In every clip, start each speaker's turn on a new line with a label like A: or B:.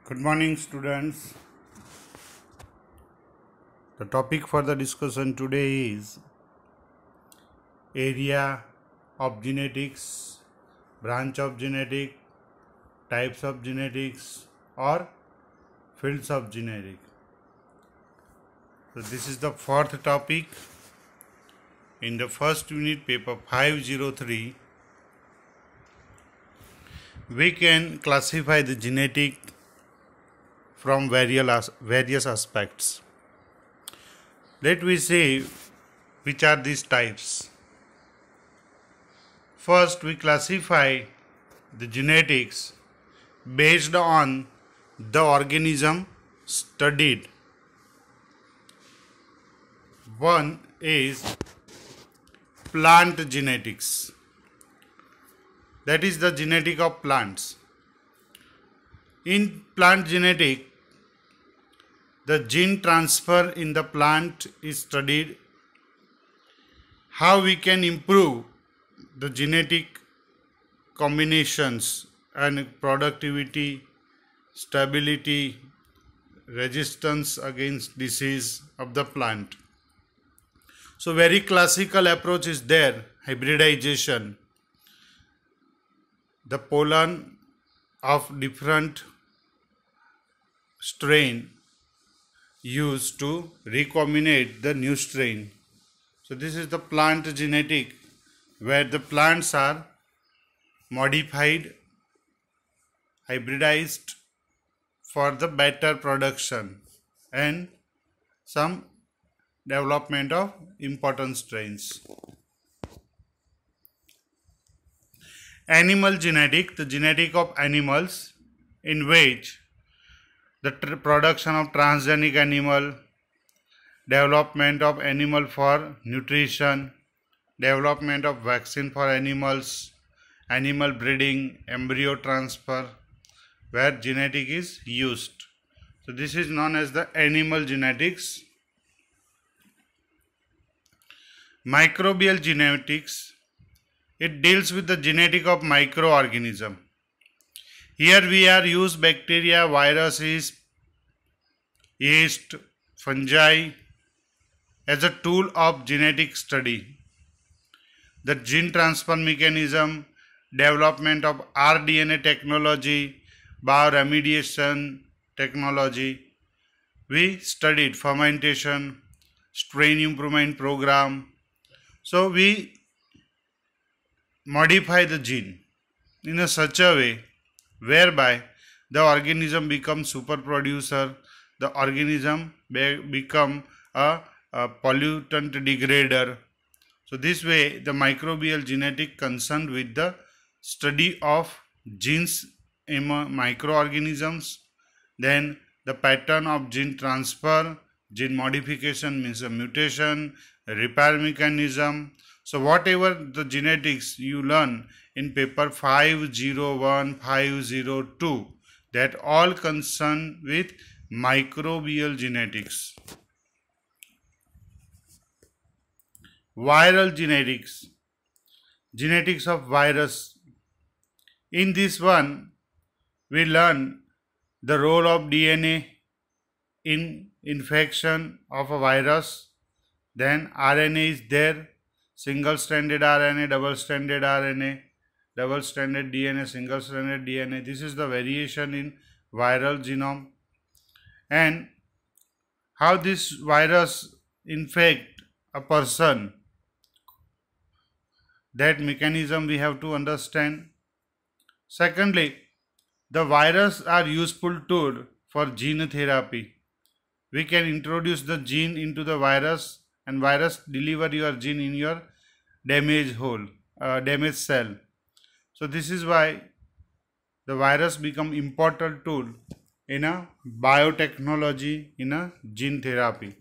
A: Good morning, students. The topic for the discussion today is area of genetics, branch of genetics, types of genetics, or fields of genetics. So, this is the fourth topic in the first unit, paper 503. We can classify the genetic from various aspects. Let me say which are these types. First, we classify the genetics based on the organism studied. One is plant genetics. That is the genetic of plants. In plant genetic, the gene transfer in the plant is studied. How we can improve the genetic combinations and productivity, stability, resistance against disease of the plant. So very classical approach is there, hybridization. The pollen of different strain used to recombinate the new strain. So this is the plant genetic, where the plants are modified, hybridized for the better production and some development of important strains. Animal genetic, the genetic of animals, in which the production of transgenic animal, development of animal for nutrition, development of vaccine for animals, animal breeding, embryo transfer, where genetic is used. So this is known as the animal genetics. Microbial genetics, it deals with the genetic of microorganism. Here we are use bacteria, viruses, yeast, fungi as a tool of genetic study. The gene transfer mechanism, development of rDNA technology, bioremediation technology. We studied fermentation, strain improvement program. So we modify the gene in a such a way whereby the organism becomes super producer, the organism become a pollutant degrader. So this way the microbial genetic concerned with the study of genes in microorganisms, then the pattern of gene transfer, gene modification means a mutation, a repair mechanism. So whatever the genetics you learn in paper 501, 502, that all concern with microbial genetics. Viral genetics, genetics of virus. In this one, we learn the role of DNA in infection of a virus. Then RNA is there, single-stranded RNA, double-stranded RNA, double-stranded DNA, single-stranded DNA. This is the variation in viral genome. And how this virus infect a person, that mechanism we have to understand. Secondly, the virus are useful tool for gene therapy. We can introduce the gene into the virus and virus deliver your gene in your damaged cell. So this is why the virus become important tool in a biotechnology, in a gene therapy.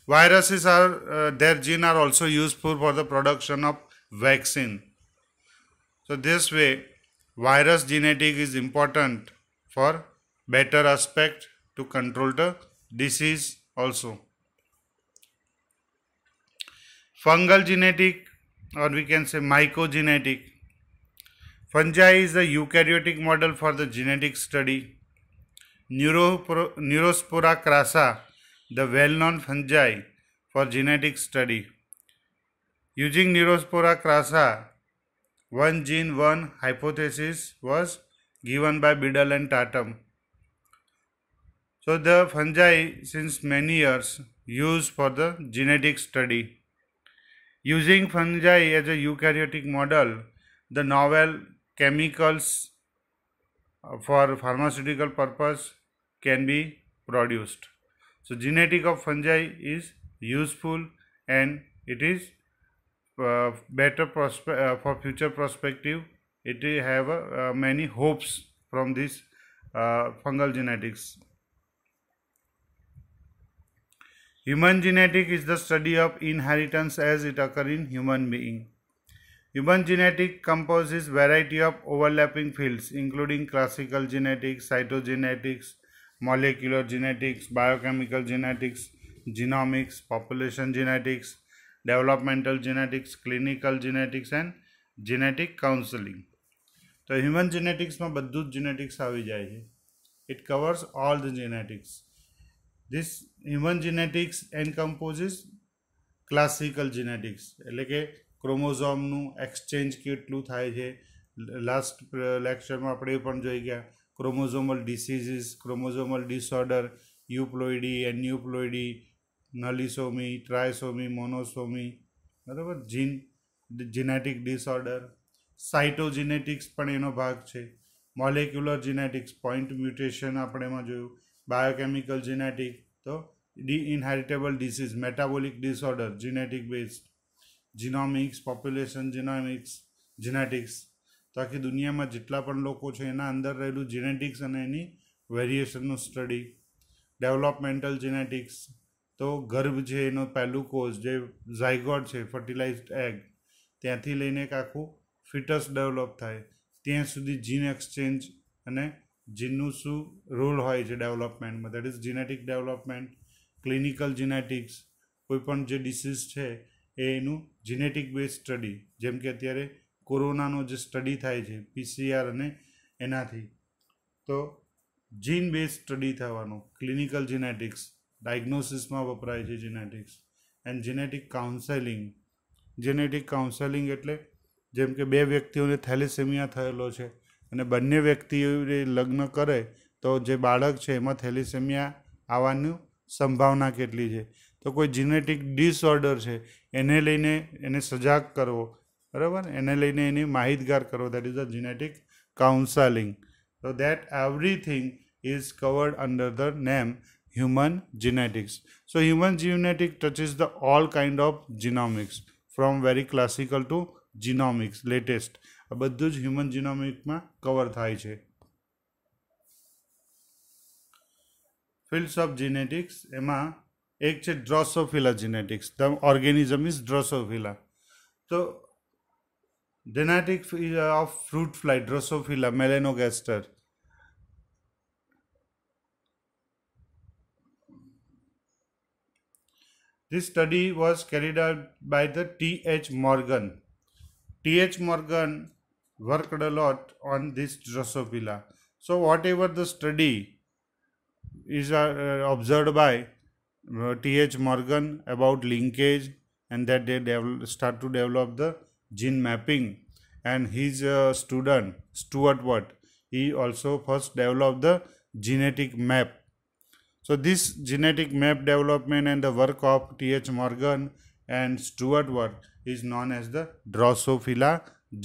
A: Viruses are their gene are also useful for the production of vaccine. So this way virus genetic is important for better aspect to control the disease also. Fungal genetic, or we can say mycogenetic. Fungi is a eukaryotic model for the genetic study. Neurospora crassa, the well-known fungi for genetic study. Using Neurospora crassa, one gene, one hypothesis was given by Biddle and Tatum. So the fungi since many years used for the genetic study. Using fungi as a eukaryotic model, the novel chemicals for pharmaceutical purpose can be produced. So genetic of fungi is useful and it is better for future perspective. It have many hopes from this fungal genetics. Human genetic is the study of inheritance as it occurs in human being. Human genetic composes variety of overlapping fields including classical genetics, cytogenetics, molecular genetics, biochemical genetics, genomics, population genetics, developmental genetics, clinical genetics and genetic counseling. तो human genetics में બધું જ genetics આવી જાય છે. It covers all the genetics. This human genetics encompasses classical genetics એટલે કે ક્રોમોઝોમનું exchange કેટલું થાય છે. લાસ્ટ લેક્ચરમાં આપણે એ પણ જોઈ ગયા ક્રોમોઝોમલ ડિસીઝીસ, ક્રોમોઝોમલ ડિસઓર્ડર, યુપ્લોઇડી, એન્યુપ્લોઇડી, નલિસોમી, ટ્રાયસોમી, મોનોસોમી, બરાબર, જીનેટિક ડિસઓર્ડર. સાઇટોજેનેટિક્સ પણ એનો ભાગ છે. મોલેક્યુલર જીનેટિક્સ, પોઈન્ટ મ્યુટેશન આપણે એમાં જોયું. બાયોકેમિકલ જીનેટિક તો inheritable disease, metabolic disorder, genetic based. Genomics, population genetics તો આખી દુનિયામાં જેટલા પણ લોકો છે એના અંદર રહેલું જીનેટિક્સ અને એની વેરિએશનનું સ્ટડી. ડેવલપમેન્ટલ જીનેટિક્સ તો ગર્ભ છે એનો પહેલું કોઝ જે ઝાયગોટ છે, ફર્ટિલાઇઝડ એગ, ત્યાંથી લઈને એક આખું ફિટસ ડેવલપ થાય ત્યાં સુધી જીન એક્સચેન્જ અને જીનનું શું રોલ હોય છે ડેવલપમેન્ટમાં, that is genetic development. Clinical genetics કોઈપણ જે ડિસીઝ છે એનું જીનેટિક બેઝ સ્ટડી, જેમ કે અત્યારે કોરોનાનો જે સ્ટડી થાય છે PCR અને એનાથી તો જીન બેઝ સ્ટડી થવાનું. ક્લિનિકલ જીનેટિક્સ ડાયગ્નોસિસમાં વપરાય છે જીનેટિક્સ. એન્ડ જીનેટિક કાઉન્સેલિંગ એટલે જેમ કે બે વ્યક્તિઓને થેલેસેમિયા થયેલો છે અને બંને વ્યક્તિઓએ લગ્ન કરે તો જે બાળક છે એમાં થેલેસેમિયા આવવાની સંભાવના કેટલી છે. તો કોઈ જીનેટિક ડિસઓર્ડર છે એને લઈને એને સજાગ કરવો, બરાબર, એને લઈને એની માહિતગાર કરવો, that is the genetic counselling. So that everything is covered under the name human genetics. So human genetic touches the all kind of genomics from very classical to genomics latest. આ બધું જ હ્યુમન જીનોમિકમાં કવર થાય છે. Fields of genetics એમાં એક છે drosophila genetics. The organism is drosophila. તો genetic of fruit fly, Drosophila melanogaster. This study was carried out by the T.H. Morgan. T.H. Morgan worked a lot on this Drosophila. So whatever the study is observed by T.H. Morgan about linkage and that they start to develop the gene mapping, and his student Stuart Watt, he also first developed the genetic map. So this genetic map development and the work of T.H. Morgan and Stuart Watt is known as the Drosophila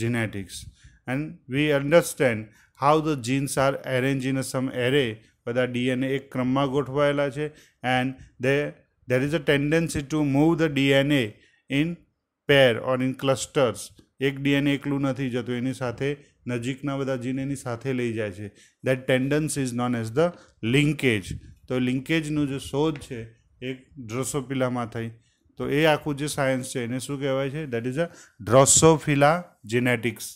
A: genetics. And we understand how the genes are arranged in some array. બધા DNA એક ક્રમમાં ગોઠવાયેલા છે and there is a tendency to move the DNA in pair or in clusters. એક DNA એકલું નથી જતું, એની સાથે નજીકના બધા જીન એની સાથે લઈ જાય છે. That tendency is known as the linkage. તો લિંકેજનું જે શોધ છે એક ડ્રોસોફિલામાં થઈ. તો એ આખું જે સાયન્સ છે એને શું કહેવાય છે? That is a drosophila genetics.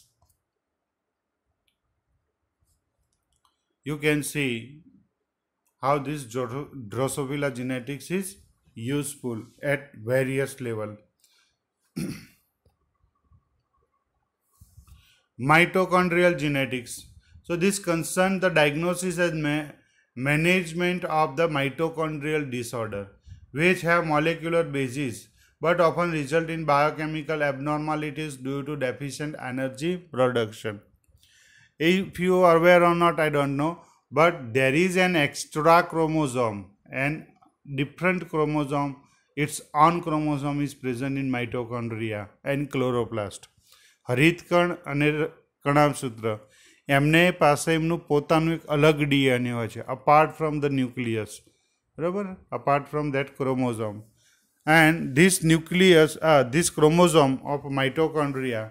A: You can see how this Drosophila genetics is useful at various level. Mitochondrial genetics. So this concerns the diagnosis management of the mitochondrial disorder, which have molecular basis but often result in biochemical abnormalities due to deficient energy production. If you are aware or not, I don't know, but there is an extra chromosome and different chromosome, its own chromosome is present in mitochondria and chloroplast. હરિતકણ અને કણાભસૂત્ર એમને પાસે એમનું પોતાનું એક અલગ DNA હોય છે apart from the nucleus, બરાબર, apart from that chromosome. And this nucleus, this chromosome of mitochondria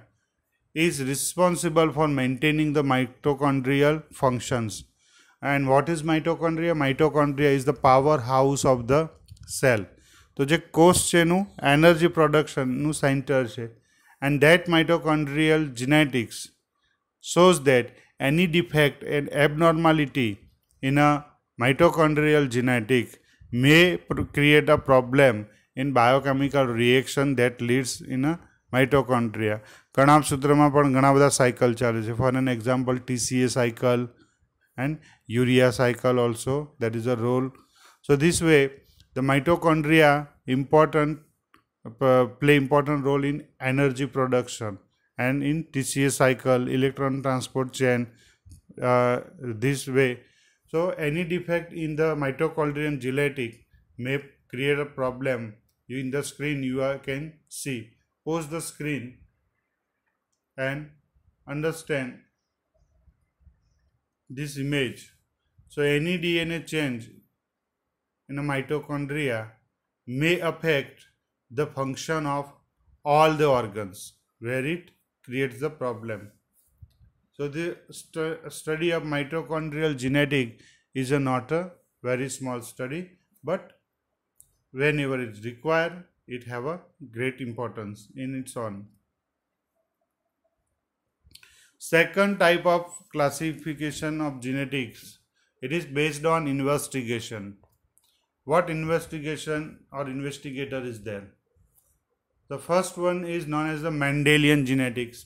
A: is responsible for maintaining the mitochondrial functions. And what is mitochondria? Mitochondria is the powerhouse of the cell. તો જે કોષ છે એનું energy પ્રોડક્શનનું centre છે. And that mitochondrial genetics shows that any defect and abnormality in a mitochondrial genetic may create a problem in biochemical reaction that leads in a mitochondria. કણાભસૂત્રમાં પણ ઘણા બધા cycle ચાલે છે. For an example, TCA cycle and urea cycle also, that is a role. So this way the mitochondria play important role in energy production and in TCA cycle, electron transport chain, this way. So any defect in the mitochondrial genetic may create a problem. In the screen you can see. Pause the screen and understand this image. So any DNA change in a mitochondria may affect the function of all the organs where it creates the problem. So the study of mitochondrial genetic is not a very small study, but whenever it's required, it have a great importance in its own. Second type of classification of genetics, it is based on investigation. What investigation or investigator is there? The first one is known as the Mendelian genetics.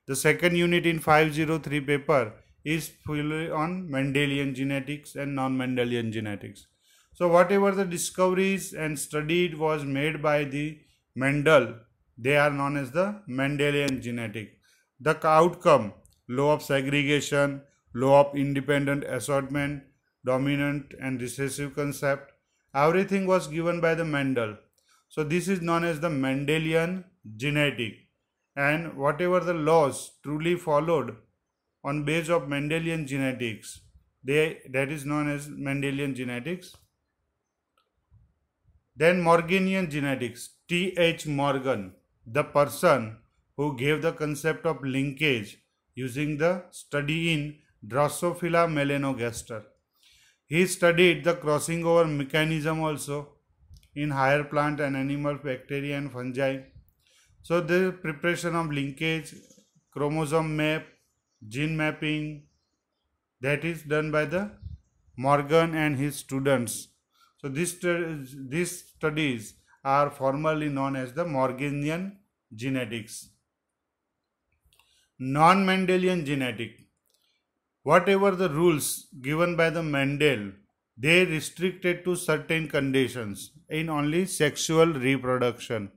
A: The second unit in 503 paper is fully on Mendelian genetics and non-Mendelian genetics. So whatever the discoveries and studied was made by the Mendel, they are known as the Mendelian genetic. The outcome, law of segregation, law of independent assortment, dominant and recessive concept, everything was given by the Mendel. So this is known as the Mendelian genetic, and whatever the laws truly followed on base of Mendelian genetics, that is known as Mendelian genetics. Then Morganian genetics, T.H. Morgan, the person who gave the concept of linkage using the study in Drosophila melanogaster. He studied the crossing over mechanism also in higher plant and animal, bacteria and fungi. So the preparation of linkage, chromosome map, gene mapping, that is done by the Morgan and his students. So these studies are formally known as the Morganian genetics. Non-Mendelian genetic, whatever the rules given by the Mendel, they restricted to certain conditions in only sexual reproduction.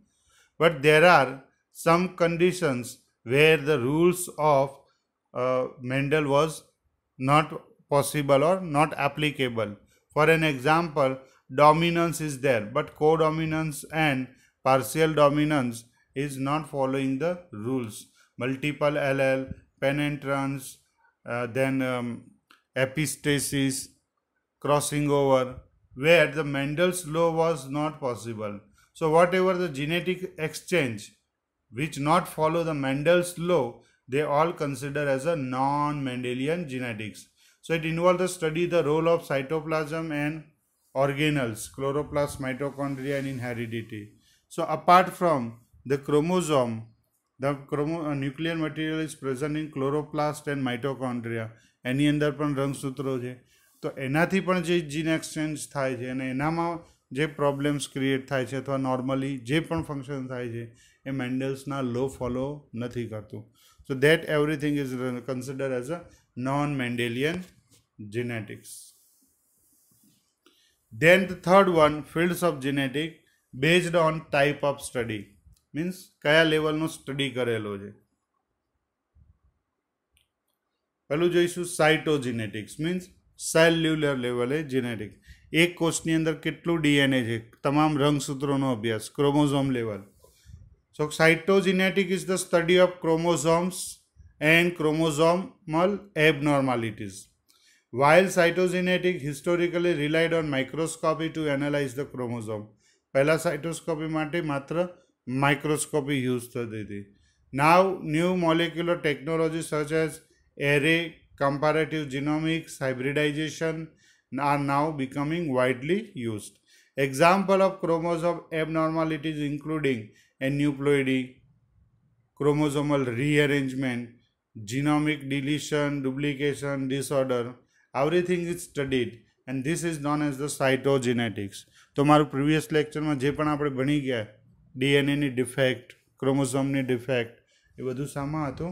A: But there are some conditions where the rules of Mendel was not possible or not applicable. For an example, dominance is there, but codominance and partial dominance is not following the rules. Multiple allele, penetrance, then epistasis, crossing over, where the Mendel's law was not possible. So whatever the genetic exchange which not follow the Mendel's law, they all consider as a non-Mendelian genetics. So it involves the study the role of cytoplasm and organelles, chloroplast, mitochondria and in heredity. So apart from the chromosome, the nuclear material is present in chloroplast and mitochondria. એની અંદર પણ રંગસૂત્રો છે. તો એનાથી પણ જે જીન exchange થાય છે અને એનામાં જે પ્રોબ્લેમ્સ ક્રિએટ થાય છે અથવા નોર્મલી જે પણ ફંક્શન થાય છે એ મેન્ડલ્સના લો ફોલો નથી કરતું. So that everything is consider as a non Mendelian genetics. Then the third one, fields of genetic based on type of study, means કયા લેવલનો સ્ટડી કરેલો છે. પહેલું જોઈશું સાઇટોજેનેટિક્સ, મીન્સ સેલ્યુલર લેવલે જેનેટિક. એક કોષની અંદર કેટલું ડીએનએ છે, તમામ રંગસૂત્રોનો અભ્યાસ, chromosome level. So cytogenetic is the study of chromosomes and chromosomal abnormalities, while cytogenetic historically relied on microscopy to analyze the chromosome. પહેલા સાઇટોસ્કોપી માટે માત્ર માઇક્રોસ્કોપી યુઝ થતી હતી. Now new molecular technologies such as array, comparative genomics, hybridization are now becoming widely used. Example of chromosome abnormalities including aneuploidy, chromosomal rearrangement, genomic deletion, duplication disorder. Everything is studied and this is known as the cytogenetics. તો મારું previous લેક્ચરમાં જે પણ આપણે ભણી ગયા ડીએનએની defect, ક્રોમોઝોમની defect, એ બધું શામાં હતું?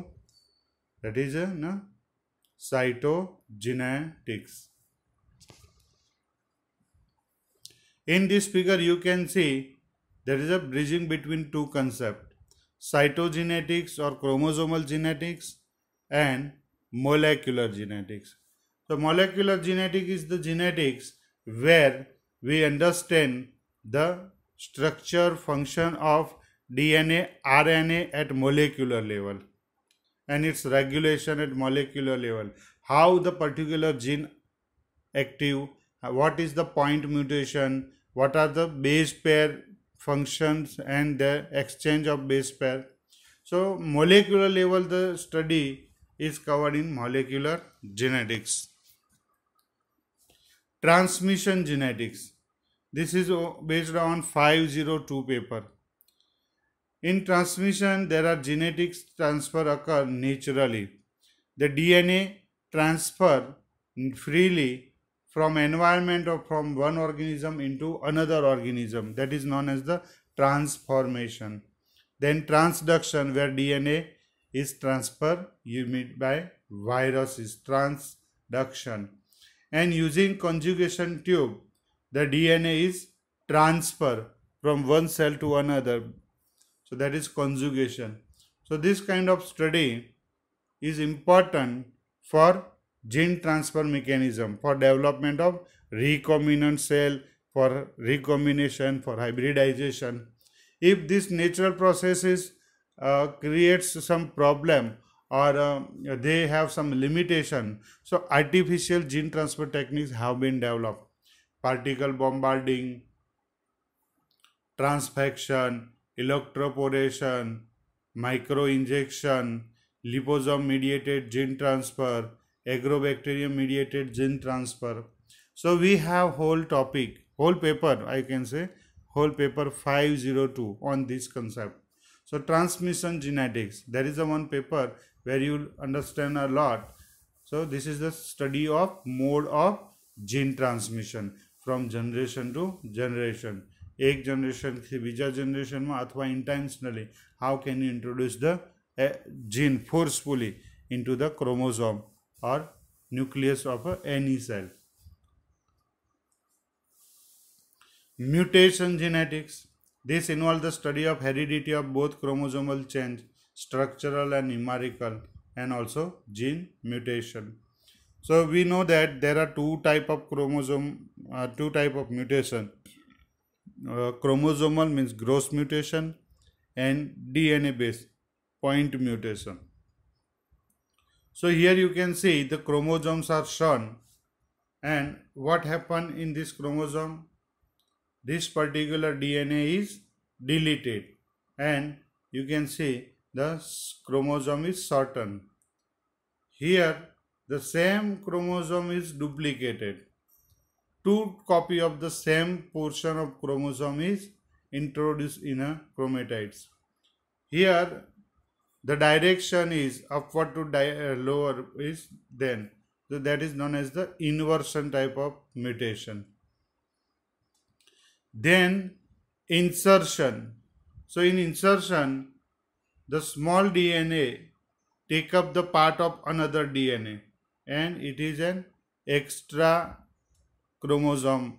A: દેટ ઇઝ ને cytogenetics. In this figure you can see there is a bridging between two concepts, cytogenetics or chromosomal genetics and molecular genetics. So molecular genetics is the genetics where we understand the structure, function of DNA, RNA at molecular level and its regulation at molecular level. How the particular gene active, what is the point mutation, what are the base pair functions and the exchange of base pair. So molecular level the study is covered in molecular genetics. Transmission genetics. This is based on 502 paper. In transmission there are genetics transfer occur naturally. The DNA transfer freely from environment or from one organism into another organism, that is known as the transformation. Then transduction, where DNA is transferred by virus, is transduction. And using conjugation tube the DNA is transferred from one cell to another, so that is conjugation. So this kind of study is important for gene transfer mechanism, for development of recombinant cell, for recombination, for hybridization. If this natural processes creates some problem or they have some limitation, so artificial gene transfer techniques have been developed. Particle bombarding, transfection, electroporation, microinjection, liposome mediated gene transfer, agrobacterium mediated gene transfer. So we have whole topic, whole paper, I can say whole paper 502 on this concept. So transmission genetics, there is a one paper where you understand a lot. So this is the study of mode of gene transmission from generation to generation. एक generation से बीजा generation में अथवा intentionally how can you introduce the gene forcefully into the chromosome or nucleus of any cell. Mutation genetics. This involves the study of heredity of both chromosomal change, structural and numerical, and also gene mutation. So we know that there are two type of mutation. Chromosomal means gross mutation and DNA based point mutation. So here you can see the chromosomes are shown, and what happened in this chromosome? This particular DNA is deleted and you can see the chromosome is shortened. Here the same chromosome is duplicated. Two copies of the same portion of chromosome is introduced in a chromatids. Here the direction is upward to lower is then. So that is known as the inversion type of mutation. Then insertion. So in insertion the small DNA take up the part of another DNA and it is an extra chromosome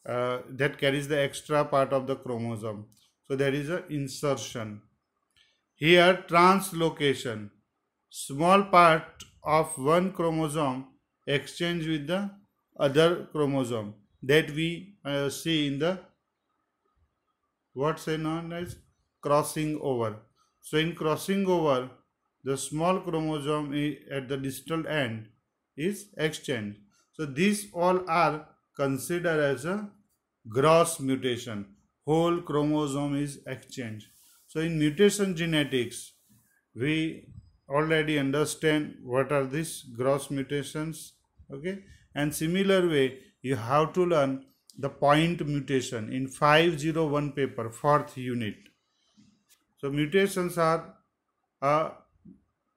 A: that carries the extra part of the chromosome. So there is a insertion. Here translocation, small part of one chromosome exchange with the other chromosome, that we see in the what's known as crossing over. So in crossing over, the small chromosome at the distal end is exchanged. So these all are considered as a gross mutation. Whole chromosome is exchanged. So in mutation genetics, we already understand what are these gross mutations. Okay, and similar way you have to learn the point mutation in 501 paper, 4th unit. So mutations are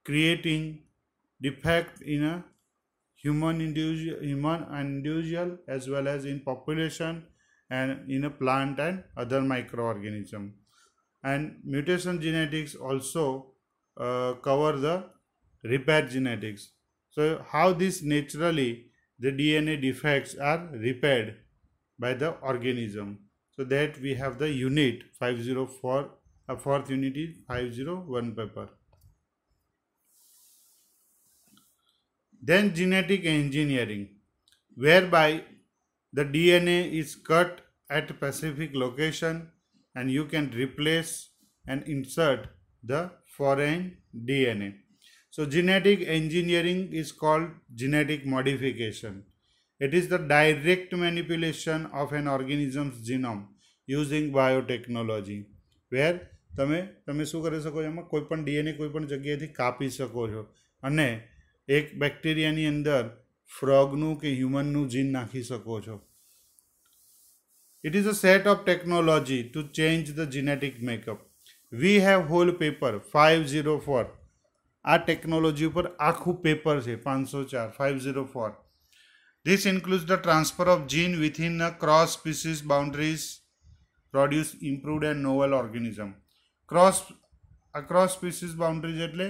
A: creating defect in a human individual as well as in population and in a plant and other microorganism. And mutation genetics also cover the repair genetics. So how this naturally the DNA defects are repaired by the organism. So that we have the unit 504, 4th unit is 501 paper. Then genetic engineering, whereby the DNA is cut at a specific location and you can replace and insert the foreign DNA. So genetic engineering is called genetic modification. It is the direct manipulation of an organism's genome using biotechnology, where તમે શું કરી શકો છો, એમાં કોઈ પણ DNA કોઈ પણ જગ્યાએથી કાપી શકો છો અને એક બેક્ટેરિયાની અંદર ફ્રોગનું કે હ્યુમનનું જીન નાખી શકો છો. It is a set of technology to change the genetic makeup. We have whole paper 504. આ ટેકનોલોજી ઉપર આખું પેપર છે 504 504. This includes the transfer of gene within a cross species boundaries, produce improved and novel organism. Cross species boundaries એટલે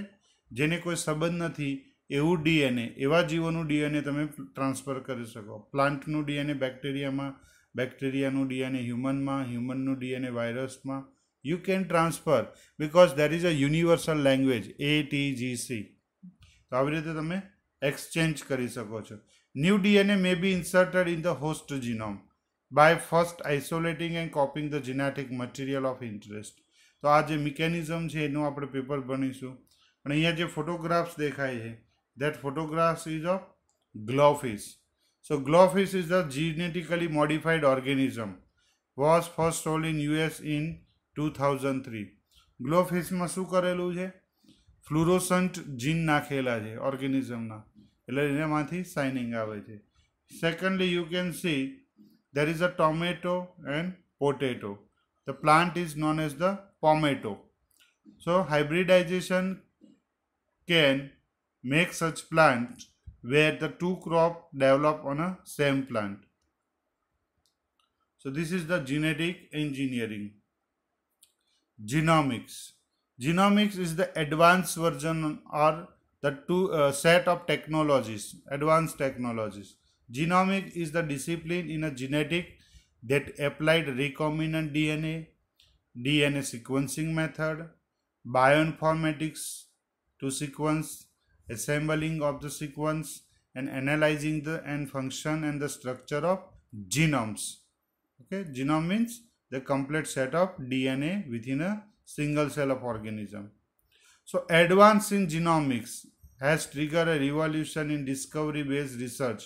A: જેને કોઈ સંબંધ નથી એવું ડીએનએ, એવા જીવોનું ડીએનએ તમે ટ્રાન્સફર કરી શકો. પ્લાન્ટનું ડીએનએ બેક્ટેરિયામાં, બેક્ટેરિયાનું ડીએનએ હ્યુમનમાં, હ્યુમનનું ડીએનએ વાયરસમાં. You can transfer because there is a universal language ATGC. તો આવી રીતે તમે exchange કરી શકો છો. New DNA may be inserted in the host genome by first isolating and copying the genetic material of interest. તો આ જે મિકેનિઝમ છે એનું આપણે પેપર ભણીશું. પણ અહીંયા જે ફોટોગ્રાફ્સ દેખાય છે, that photographs is of glowfish. So glowfish is a genetically modified organism. Was first sold in US in 2003. ગ્લોફિશમાં શું કરેલું છે? ફ્લુરોસન્ટ જીન નાખેલા છે ઓર્ગેનિઝમના, એટલે એનામાંથી શાઇનિંગ આવે છે. Secondly you can see there is a tomato and potato. The plant is known as the pomato. So hybridization can make such plant where the two crop develop on a same plant. So this is the genetic engineering. Genomics. Genomics is the advanced version or the set of technologies, advanced technologies. Genomics is the discipline in a genetic that applied recombinant DNA, DNA sequencing method, bioinformatics to sequence, assembling of the sequence, and analyzing the function and the structure of genomes. Okay, genome means the complete set of DNA within a single cell of organism. So advance in genomics has triggered a revolution in discovery based research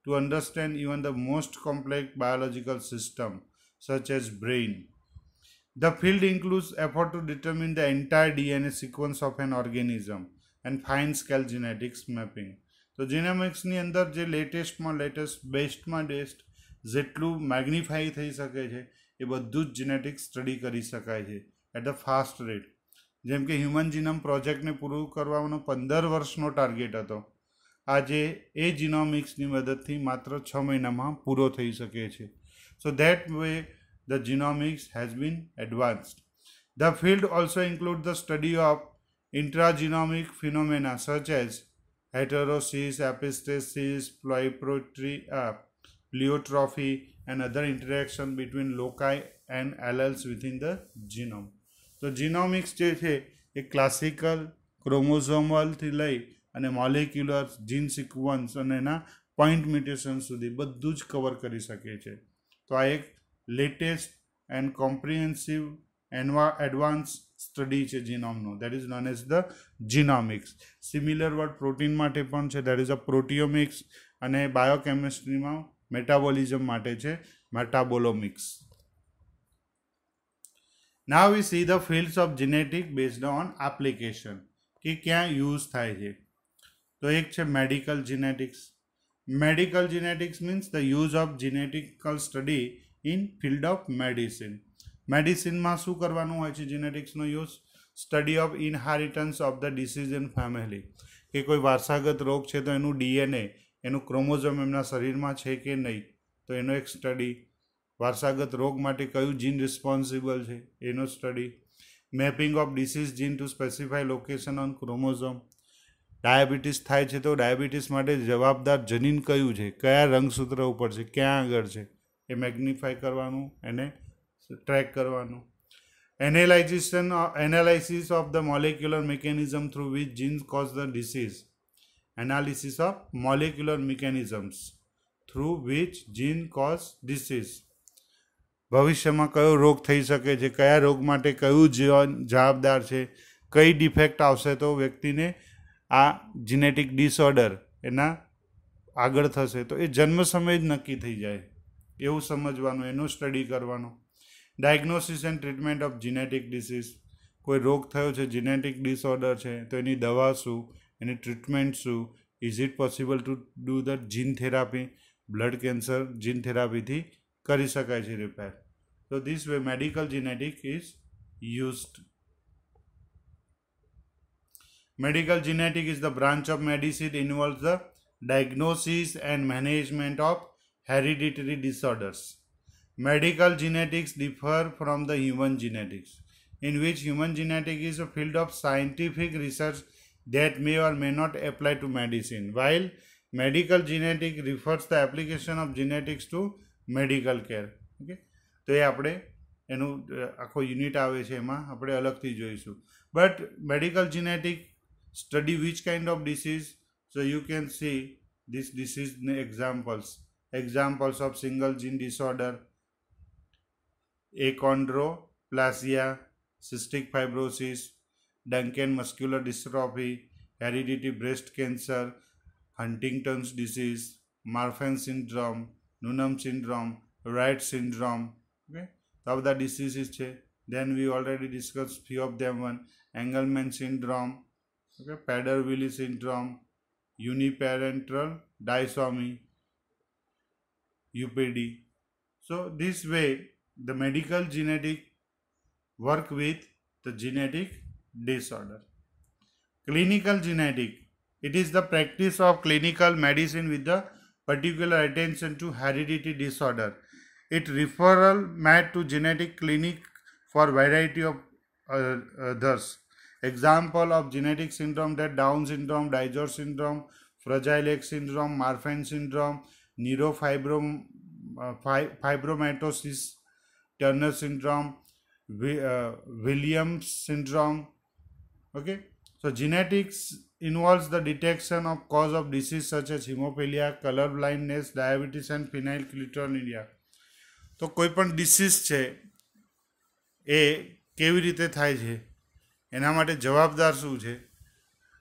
A: to understand even the most complex biological system such as brain. The field includes effort to determine the entire DNA sequence of an organism and fine scale genetics mapping. So genomics ની અંદર જે લેટેસ્ટમાં બેસ્ટમાં best જેટલું મેગ્નિફાઈ થઈ શકે છે એ બધું જ genetics study કરી શકાય છે એટ અ ફાસ્ટ રેટ. જેમ કે હ્યુમન જીનોમ પ્રોજેક્ટને પૂરું કરવાનો 15 વર્ષનો ટાર્ગેટ હતો, આજે એ જીનોમિક્સની મદદથી માત્ર 6 મહિનામાં પૂરો થઈ શકે છે. So that way the genomics has been advanced. The field also include the study of intragenomic phenomena such as heterosis, epistasis, pleiotropy, and other interaction between loci and alleles within the genome. તો genomics જે છે એ classical ક્રોમોઝોમલથી લઈ અને molecular જીન sequence અને એના point mutation સુધી બધું જ કવર કરી શકે છે. તો આ એક latest and comprehensive advance study છે જીનોમનો, that is known as the genomics. Similar word protein માટે પણ છે, દેટ ઇઝ અ પ્રોટિયોમિક્સ, અને બાયોકેમિસ્ટ્રીમાં મેટાબોલિઝમ માટે છે મેટાબોલોમિક્સ. Now we see the fields of genetic based on application કે ક્યાં યુઝ થાય છે. તો એક છે medical genetics. Medical genetics means the use of genetical study in field of medicine. મેડિસિનમાં શું કરવાનું હોય છે જીનેટિક્સનો use? Study of inheritance of the disease in family, કે કોઈ વારસાગત રોગ છે તો એનું ડીએનએ, એનું ક્રોમોઝોમ એમના શરીરમાં છે કે નહીં, તો એનો એક સ્ટડી. વારસાગત રોગ માટે કયું જીન રિસ્પોન્સિબલ છે એનો study. Mapping of disease gene to specify location on chromosome. Diabetes થાય છે તો ડાયાબિટીસ માટે જવાબદાર જનીન કયું છે, કયા રંગસૂત્ર ઉપર છે, ક્યાં આગળ છે, એ મેગ્નિફાઈ કરવાનું, એને ટ્રેક કરવાનું. Analysis of the molecular mechanism through which genes cause the disease. Analysis of molecular mechanisms through which gene cause disease. ભવિષ્યમાં કયો રોગ થઈ શકે છે, કયા રોગ માટે કયું જીન જવાબદાર છે, કઈ ડિફેક્ટ આવશે તો વ્યક્તિને આ જીનેટિક ડિસઓર્ડર એના આગળ થશે, તો એ જન્મ સમયે જ નક્કી થઈ જાય એવું સમજવાનું, એનું સ્ટડી કરવાનું. Diagnosis and treatment of genetic disease. કોઈ રોગ થયો છે, જીનેટિક ડિસઓર્ડર છે, તો એની દવા શું, એની ટ્રીટમેન્ટ શું. Is it possible to do the gene therapy? Blood cancer gene થેરાપીથી કરી શકાય છે રિપેર. તો this way medical genetic is used. Medical genetic is the branch of medicine involves the diagnosis and management of hereditary disorders. Medical genetics differ from the human genetics, in which human genetics is a field of scientific research that may or may not apply to medicine, while medical genetics refers the application of genetics to medical care. Okay, તો એ આપણે એનું આખો unit આવે છે, એમાં આપણે અલગથી જોઈશું. But medical genetic study which kind of disease, so you can see this disease examples of single gene disorder: achondroplasia, cystic fibrosis, Duchenne muscular dystrophy, hereditary breast cancer, Huntington's disease, Marfan syndrome, Noonan syndrome, Rett syndrome. Okay, so બધા diseases છે. Then we already discussed few of them. One, Engelmann syndrome, okay, Prader-Willi syndrome, uniparental disomy, UPD. So this way the medical genetic work with the genetic disorder. Clinical genetic, it is the practice of clinical medicine with the particular attention to hereditary disorder. It referral made to genetic clinic for variety of others. Example of genetic syndrome that Down syndrome, Dijor syndrome, Fragile X syndrome, Marfan syndrome, neurofibromatosis, Turner syndrome, Williams syndrome. Okay, so genetics involves the detection of cause of disease such as hemophilia, color blindness, diabetes and phenylketonuria. તો કોઈ પણ disease છે એ કેવી રીતે થાય છે, એના માટે જવાબદાર શું છે,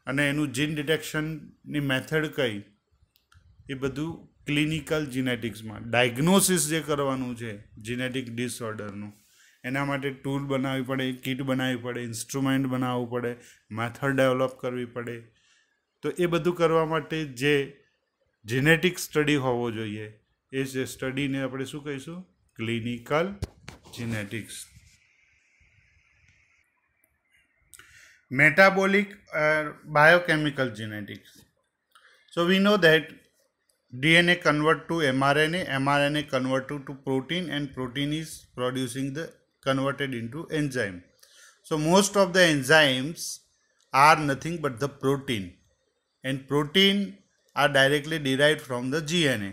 A: અને એનું જીન ડિટેક્શનની મેથડ કઈ, એ બધું ક્લિનિકલ જીનેટિક્સમાં. ડાયગ્નોસિસ જે કરવાનું છે જીનેટિક ડિસઓર્ડરનું, એના માટે ટૂલ બનાવવી પડે, કિટ બનાવવી પડે, ઇન્સ્ટ્રુમેન્ટ બનાવવું પડે, મેથડ ડેવલપ કરવી પડે. તો એ બધું કરવા માટે જે જીનેટિક સ્ટડી હોવો જોઈએ, એ જે સ્ટડીને આપણે શું કહીશું? Clinical genetics. Metabolic biochemical genetics. So we know that DNA convert to mRNA, mRNA convert to protein, and protein is producing the converted into enzyme. So most of the enzymes are nothing but the protein, and protein are directly derived from the DNA.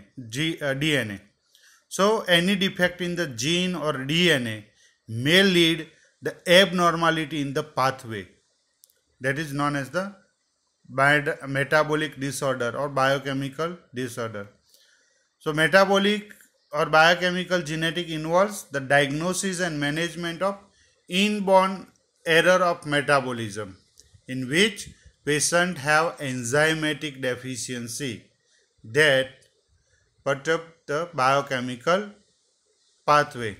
A: So any defect in the gene or DNA may lead the abnormality in the pathway, that is known as the metabolic disorder or biochemical disorder. So metabolic or biochemical genetic involves the diagnosis and management of inborn error of metabolism, in which patients have enzymatic deficiency that perturb the biochemical pathway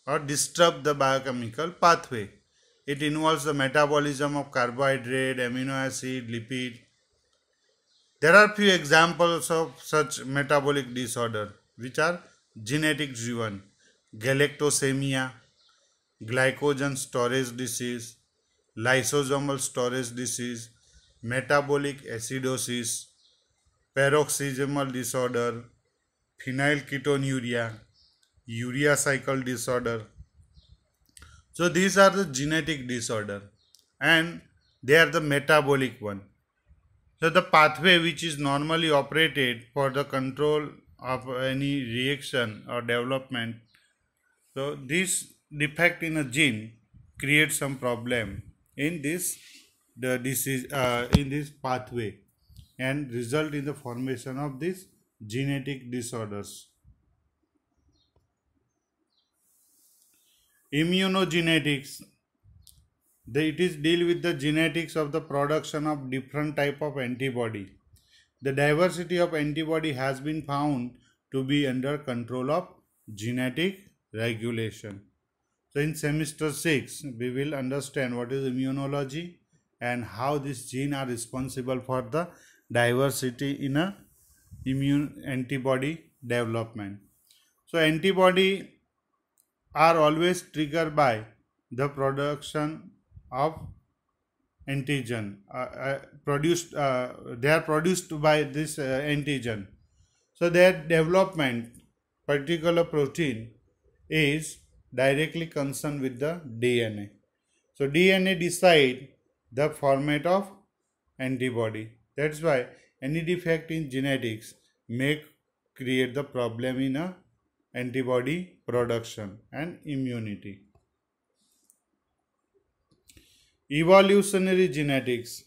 A: or disrupt the biochemical pathway. It involves the metabolism of carbohydrate, amino acid, lipid. There are few examples of such metabolic disorder which are genetic driven: galactosemia, glycogen storage disease, lysosomal storage disease, metabolic acidosis, paroxysmal disorder, phenylketonuria, urea cycle disorder. So these are the genetic disorder and they are the metabolic one. So the pathway which is normally operated for the control of any reaction or development, so this defect in a gene creates some problem in this the disease in this pathway and result in the formation of these genetic disorders. Immunogenetics, it is deal with the genetics of the production of different type of antibody. The diversity of antibody has been found to be under control of genetic regulation. So in semester 6 we will understand what is immunology and how these genes are responsible for the diversity in a immune antibody development. So antibody are always triggered by the production of antigen they are produced by this antigen. So their development, particular protein, is directly concerned with the DNA. So DNA decide the format of antibody. That's why any defect in genetics may create the problem in a antibody production and immunity. Evolutionary genetics.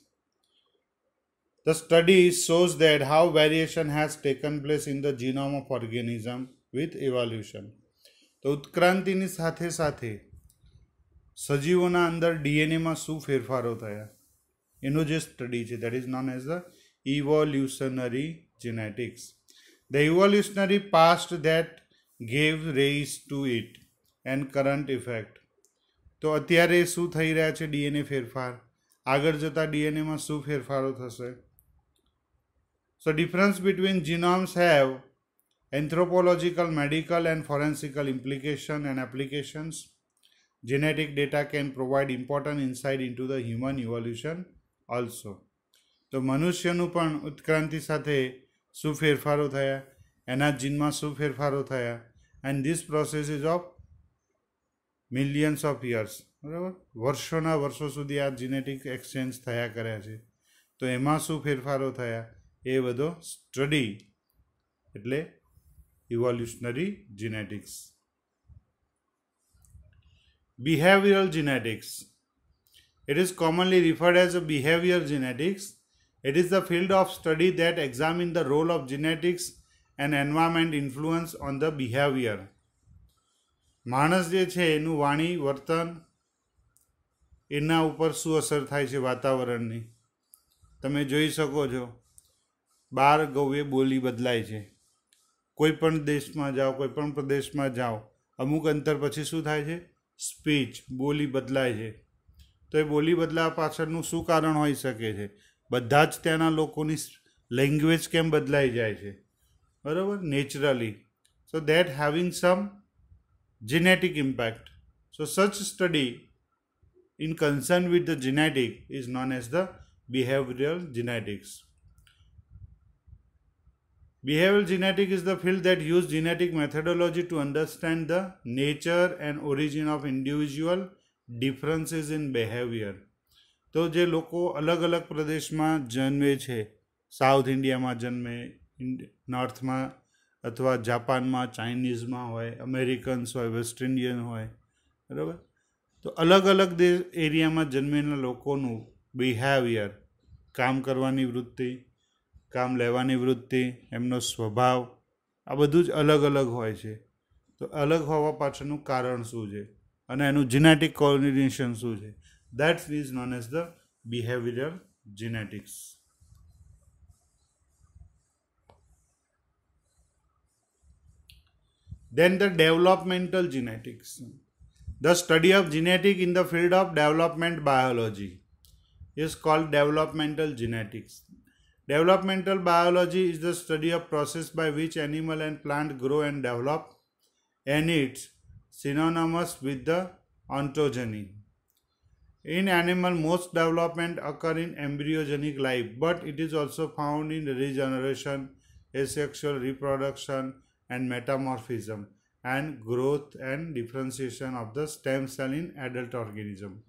A: The study shows that how variation has taken place in the genome of organism with evolution. તો ઉત્ક્રાંતિની સાથે સાથે સજીવોના અંદર ડીએનએમાં શું ફેરફારો થયા એનો જે study છે that is known as the evolutionary genetics. The evolutionary past that gave rise to it and current effect. તો અત્યારે શું થઈ રહ્યા છે ડીએનએ ફેરફાર, આગળ જતા ડીએનએમાં શું ફેરફારો થશે. So difference between genomes have anthropological, medical and forensical implication and applications. Genetic data can provide important insight into the human evolution also. તો મનુષ્યનું પણ ઉત્ક્રાંતિ સાથે શું ફેરફારો થયા, એના જીનમાં શું ફેરફારો થયા, and this process is of millions of years. બરાબર, વર્ષોના વર્ષો સુધી આ જેનેટિક એક્સચેન્જ થયા કર્યા છે. તો એમાં શું ફેરફારો થયા એ બધો સ્ટડી એટલે evolutionary genetics. Behavioral genetics. It is commonly referred as a behavior genetics. It is the field of study that examines the role of genetics and environment influence on the behavior. માણસ જે છે એનું વાણી વર્તન એના ઉપર શું અસર થાય છે વાતાવરણની તમે જોઈ શકો છો. બાર ગૌએ બોલી બદલાય છે. કોઈ પણ દેશમાં જાઓ, કોઈ પણ પ્રદેશમાં જાઓ, અમુક અંતર પછી શું થાય છે, સ્પીચ બોલી બદલાય છે. તો એ બોલી બદલાવા પાછળનું શું કારણ હોઈ શકે છે? બધા જ ત્યાંના લોકોની લેંગ્વેજ કેમ બદલાઈ જાય છે, બરાબર, naturally. So that having some genetic impact. So such study in concern with the genetic is known as the behavioral genetics. Behavioral genetics is the field that uses genetic methodology to understand the nature and origin of individual differences in behavior. તો જે લોકો અલગ અલગ પ્રદેશમાં જન્મે છે, south ઇન્ડિયામાં જન્મે, નોર્થમાં અથવા જાપાનમાં, ચાઇનીઝમાં હોય, અમેરિકન્સ હોય, વેસ્ટ ઇન્ડિયન હોય, બરાબર. તો અલગ અલગ એરિયામાં જન્મેલા લોકોનું બિહેવિયર, કામ કરવાની વૃત્તિ, કામ લેવાની વૃત્તિ, એમનો સ્વભાવ, આ બધું જ અલગ અલગ હોય છે. તો અલગ હોવા પાછળનું કારણ શું છે અને એનું જીનેટિક કોર્ડિનેશન શું છે, that is known as the behavioural genetics. Then the developmental genetics. The study of genetic in the field of development biology is called developmental genetics. Developmental biology is the study of process by which animal and plant grow and develop, and it's synonymous with the ontogeny. In animal, most development occur in embryogenic life, but it is also found in regeneration, asexual reproduction, and metamorphism, and growth and differentiation of the stem cell in adult organism.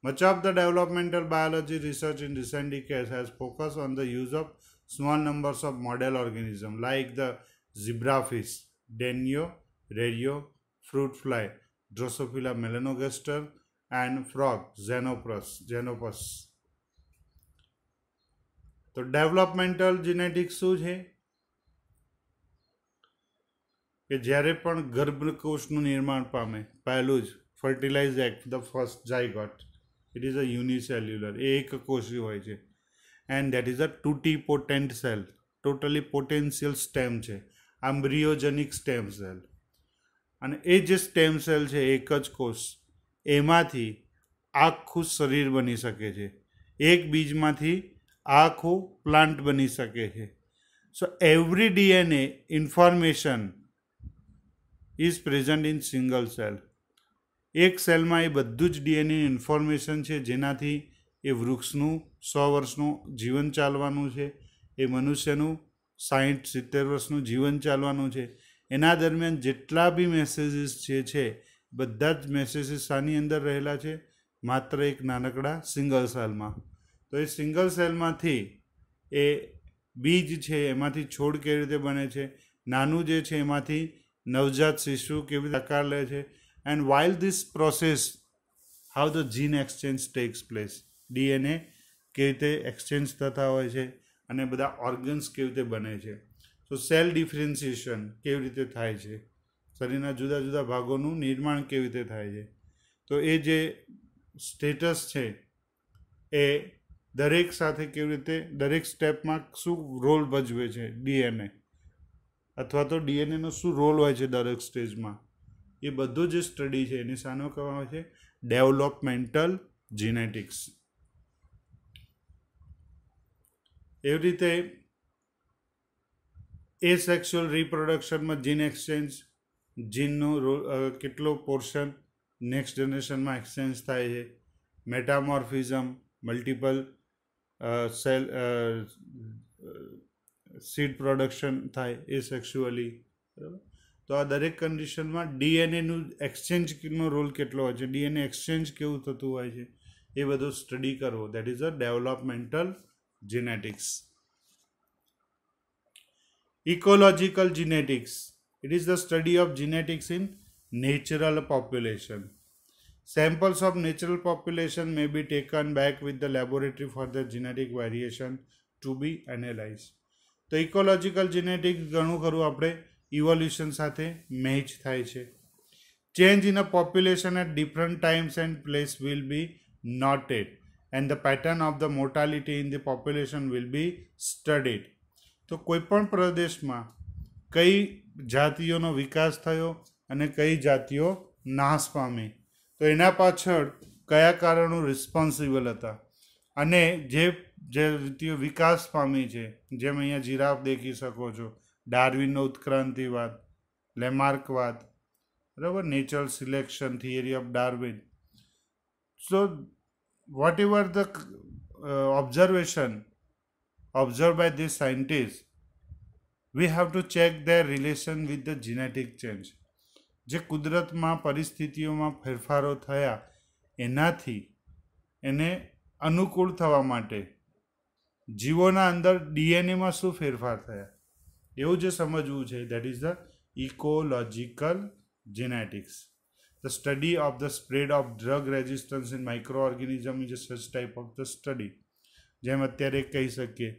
A: Much of the developmental biology research in recent decades has focused on the use of small numbers of model organisms like the zebrafish, Denio, Rerio, fruit fly, Drosophila melanogaster, and frog, Xenopus. તો developmental genetics શું છે કે જ્યારે પણ ગર્ભકોષનું નિર્માણ પામે, પહેલું જ fertilise egg, the first zygote, it is a unicellular, એ એક કોષી હોય છે, and that is a totipotent cell, totally potential stem છે, એમ્બ્રિયોજેનિક સ્ટેમ સેલ. અને એ જે સ્ટેમ સેલ છે, એક જ કોષ, એમાંથી આખું શરીર બની શકે છે, એક બીજમાંથી આખું પ્લાન્ટ બની શકે છે. So every DNA information is present in single cell. એક સેલમાં એ બધું જ ડીએનએ ઇન્ફોર્મેશન છે, જેનાથી એ વૃક્ષનું 100 વર્ષનું જીવન ચાલવાનું છે, એ મનુષ્યનું 60-70 વર્ષનું જીવન ચાલવાનું છે. એના દરમિયાન જેટલા બી મેસેજીસ છે બધા જ મેસેજીસ શાની અંદર રહેલા છે, માત્ર એક નાનકડા સિંગલ સેલમાં. તો એ સિંગલ સેલમાંથી એ બીજ છે, એમાંથી છોડ કેવી રીતે બને છે, નાનું જે છે એમાંથી નવજાત શિશુ કેવી રીતે આકાર લે છે, and while this process how the gene exchange takes place, DNA કેવી રીતે એક્સચેન્જ થતા હોય છે, અને બધા ઓર્ગન્સ કેવી રીતે બને છે. તો સેલ ડિફરન્સિએશન કેવી રીતે થાય છે, શરીરના જુદા જુદા ભાગોનું નિર્માણ કેવી રીતે થાય છે. તો એ જે સ્ટેટસ છે એ દરેક સાથે કેવી રીતે દરેક સ્ટેપમાં શું રોલ ભજવે છે ડીએનએ, અથવા તો ડીએનએનો શું રોલ હોય છે દરેક સ્ટેજમાં, એ બધું જે સ્ટડી છે એની સામે કહેવામાં આવે છે ડેવલપમેન્ટલ જીનેટિક્સ. એવી રીતે એસેક્સ્યુઅલ રિપ્રોડક્શનમાં જીન એક્સચેન્જ, જીનનો કેટલો પોર્શન નેક્સ્ટ જનરેશનમાં એક્સચેન્જ થાય છે. મેટામોર્ફિઝમ, મલ્ટિપલ સેલ સીડ પ્રોડક્શન થાય એસેક્સ્યુઅલી, બરાબર. તો આ દરેક કન્ડિશનમાં ડીએનએનું એક્સચેન્જનો રોલ કેટલો હોય છે, ડીએનએ એક્સચેન્જ કેવું થતું હોય છે, એ બધું સ્ટડી કરવો, that is a developmental genetics. Ecological genetics. It is the study of genetics in natural population. Samples of natural population may be taken back with the laboratory for the genetic variation to be analyzed. તો ecological genetics ઘણું ખરું આપણે evolution સાથે match થાય છે. Change in a population at different times and place will be noted and the pattern of the mortality in the population will be studied. તો કોઈપણ પ્રદેશમાં કઈ જાતિઓનો વિકાસ થયો અને કઈ જાતિઓ નાશ પામી, તો એના પાછળ કયા કારણો રિસ્પોન્સિબલ હતા, અને જે રીતિઓ વિકાસ પામી છે, જેમ અહીંયા જીરાફ દેખી શકો છો, ડાર્વિનનો ઉત્ક્રાંતિવાદ, લેમાર્કવાદ, બરાબર, natural selection theory of Darwin. So whatever the observation observed by these scientists, we have to check their relation with the genetic change. જે કુદરતમાં પરિસ્થિતિઓમાં ફેરફારો થયા એનાથી એને અનુકૂળ થવા માટે જીવોના અંદર ડીએનએમાં શું ફેરફાર થયા, એવું જે સમજવું છે. That is the ecological genetics. The study of the spread of drug resistance in microorganism is a such type of the study. જેમ અત્યારે કહી શકીએ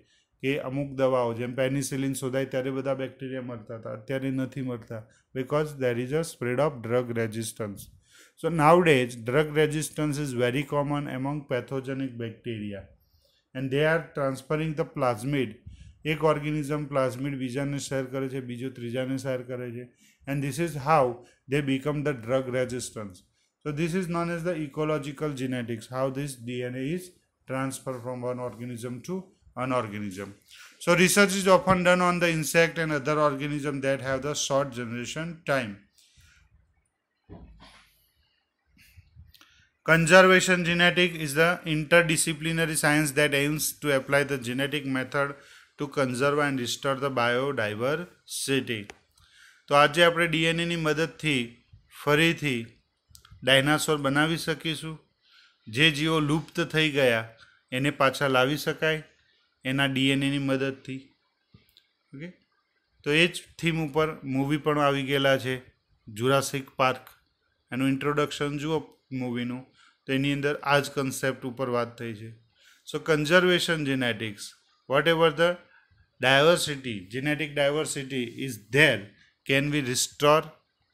A: કે અમુક દવાઓ જેમ પેનિસિલિન શોધાય ત્યારે બધા બેક્ટેરિયા મરતા હતા, અત્યારે નથી મરતા, because there is a spread of drug resistance. So nowadays drug resistance is very common among pathogenic bacteria and they are transferring the plasmid. એક ઓર્ગેનિઝમ પ્લાઝમિડ બીજાને શેર કરે છે, બીજો ત્રીજાને શેર કરે છે, and this is how they become the drug resistance. So this is known as the ecological genetics, how this DNA is transferred from one organism to an organism. So research is often done on the insect and other organisms that have the short generation time. Conservation genetics is the interdisciplinary science that aims to apply the genetic method to conserve and restore the biodiversity. તો આજે આપણે ડીએનએની મદદથી ફરીથી dinosaur બનાવી શકીશું. જે જીવો લુપ્ત થઈ ગયા એને પાછા લાવી શકાય એના ડીએનએની મદદથી. ઓકે, તો એ જ થીમ ઉપર મૂવી પણ આવી ગયેલા છે, જુરાસિક પાર્ક. એનું ઇન્ટ્રોડક્શન જુઓ મૂવીનું, તો એની અંદર આ જ કન્સેપ્ટ ઉપર વાત થઈ છે. So conservation genetics, whatever the diversity, genetic diversity is there, can we restore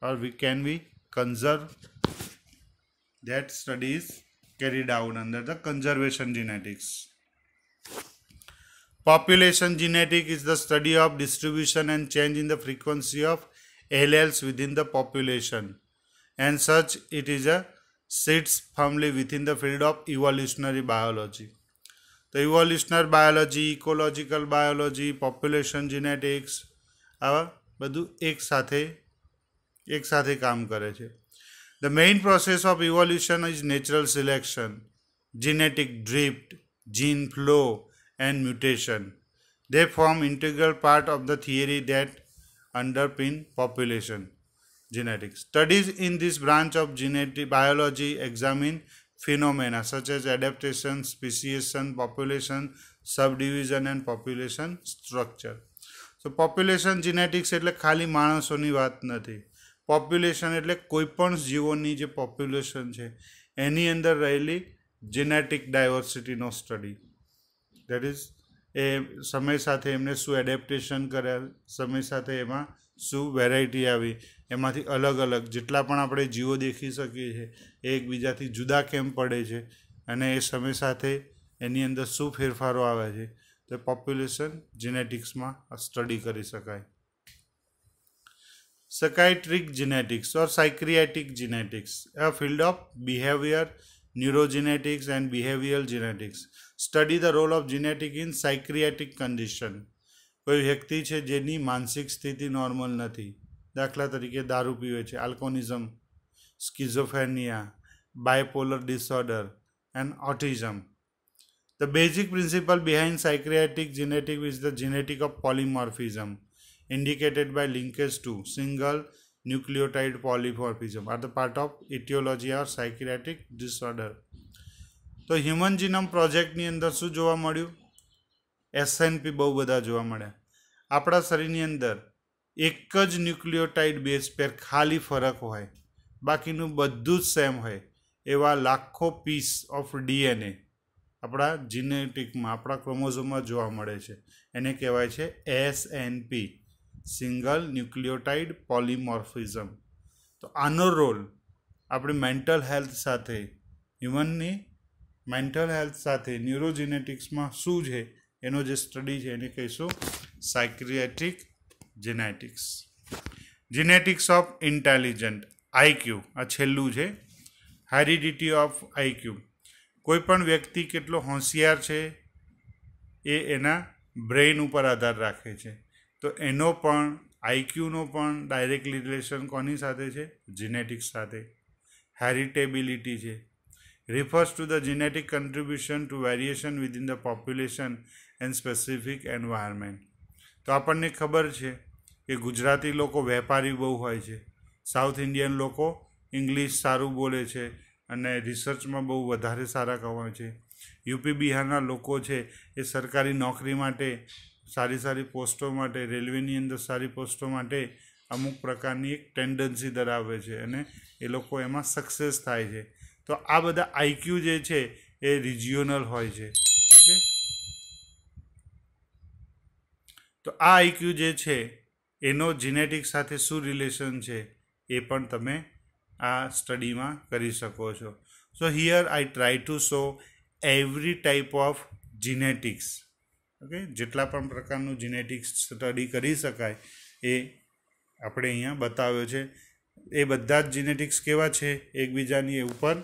A: or can we conserve? That study is carried out under the conservation genetics. Population genetics is the study of distribution and change in the frequency of alleles within the population, and such it is a sits firmly within the field of evolutionary biology. તો evolutionary biology, ecological biology, population genetics, આવા બધું એક સાથે કામ કરે છે. The main process of evolution is natural selection, genetic drift, gene flow and mutation. They form integral part of the theory that underpin population genetics. Studies in this branch of genetic biology examine phenomena such as adaptation, speciation, population subdivision and population structure. So population genetics એટલે ખાલી માણસોની વાત નથી. Population એટલે કોઈપણ જીવોની જે population છે એની અંદર રહેલી જેનેટિક ડાયવર્સિટીનો સ્ટડી. દેટ ઇઝ એ સમય સાથે એમને શું એડેપ્ટેશન કર્યા, સમય સાથે એમાં શું વેરાયટી આવી, એમાંથી અલગ અલગ જેટલા પણ આપણે જીવો દેખી શકીએ છીએ એ એકબીજાથી જુદા કેમ પડે છે અને એ સમય સાથે એની અંદર શું ફેરફારો આવે છે, તો પોપ્યુલેશન જેનેટિક્સમાં સ્ટડી કરી શકાય. Psychiatric genetics or psychiatric genetics, a field of behavior, neurogenetics and behavioral genetics, study the role of genetic in psychiatric condition. કોઈ વ્યક્તિ છે જેની માનસિક સ્થિતિ નોર્મલ નથી, દાખલા તરીકે દારૂ પીવે છે, આલ્કોનિઝમ, schizophrenia, bipolar disorder and autism. The basic principle behind psychiatric genetics is the genetic of polymorphism, indicated by linkage to single nucleotide polymorphism are the part of etiology or psychiatric disorder. તો human genome પ્રોજેક્ટની અંદર શું જોવા મળ્યું? SNP બહુ બધા જોવા મળ્યા. આપણા શરીરની અંદર એક જ ન્યુક્લિયોટાઇડ બેઝ પેર ખાલી ફરક હોય, બાકીનું બધું જ સેમ હોય, એવા લાખો પીસ ઓફ DNA આપણા જીનેટિકમાં, આપણા ક્રોમોઝોમમાં જોવા મળે છે. એને કહેવાય છે SNP, સિંગલ ન્યુક્લિયોટાઇડ પોલીમોર્ફિઝમ. તો આનો રોલ આપણી મેન્ટલ હેલ્થ સાથે, હ્યુમનની મેન્ટલ હેલ્થ સાથે ન્યુરોજેનેટિક્સમાં શું છે એનો જે સ્ટડી છે એને કહીશું psychiatric genetics. Genetics of intelligent, IQ આ છેલ્લું છે. હેરિડિટી ઓફ IQ, કોઈ પણ વ્યક્તિ કેટલો હોશિયાર છે એ એના બ્રેઇન ઉપર આધાર રાખે છે. તો એનો પણ IQનો પણ ડાયરેક્ટલી રિલેશન કોની સાથે છે? જીનેટિક્સ સાથે. હેરિટેબિલિટી છે, refers to the genetic contribution to variation within the population and specific environment. તો આપણને ખબર છે કે ગુજરાતી લોકો વેપારી બહુ હોય છે, સાઉથ ઇન્ડિયન લોકો ઇંગ્લિશ સારું બોલે છે અને રિસર્ચમાં બહુ વધારે સારા કમાય છે. યુપી બિહારના લોકો છે એ સરકારી નોકરી માટે સારી પોસ્ટો માટે, રેલવેની અંદર સારી પોસ્ટો માટે અમુક પ્રકારની એક ટેન્ડન્સી ધરાવે છે અને એ લોકો એમાં સક્સેસ થાય છે. તો આ બધા આઈક્યુ જે છે એ રિજિયોનલ હોય છે. ઓકે, તો આ આઈક્યુ જે છે એનો જીનેટિક સાથે શું રિલેશન છે એ પણ તમે આ સ્ટડીમાં કરી શકો છો. સો here I try to show every type of genetics. Okay, જેટલા પણ પ્રકારનું જીનેટિક્સ સ્ટડી કરી શકાય એ આપણે અહીંયા બતાવ્યો છે. એ બધા જ જીનેટિક્સ કેવા છે? એકબીજાની ઉપર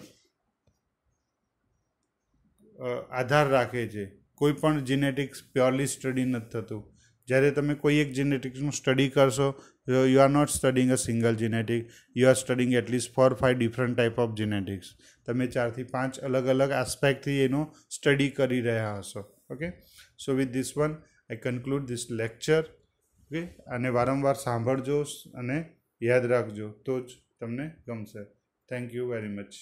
A: આધાર રાખે છે. કોઈ પણ જીનેટિક્સ પ્યોરલી સ્ટડી નથી થતું. જ્યારે તમે કોઈ એક જીનેટિક્સનું સ્ટડી કરશો, you are not studying a single genetic, you are studying at least 4-5 different type of genetics. તમે 4 થી 5 અલગ અલગ આસ્પેક્ટથી એનો સ્ટડી કરી રહ્યા હશો. Okay, so with this one I conclude this lecture. Okay, અને વારંવાર સાંભળજો અને યાદ રાખજો તો જ તમને ગમશે. Thank you very much.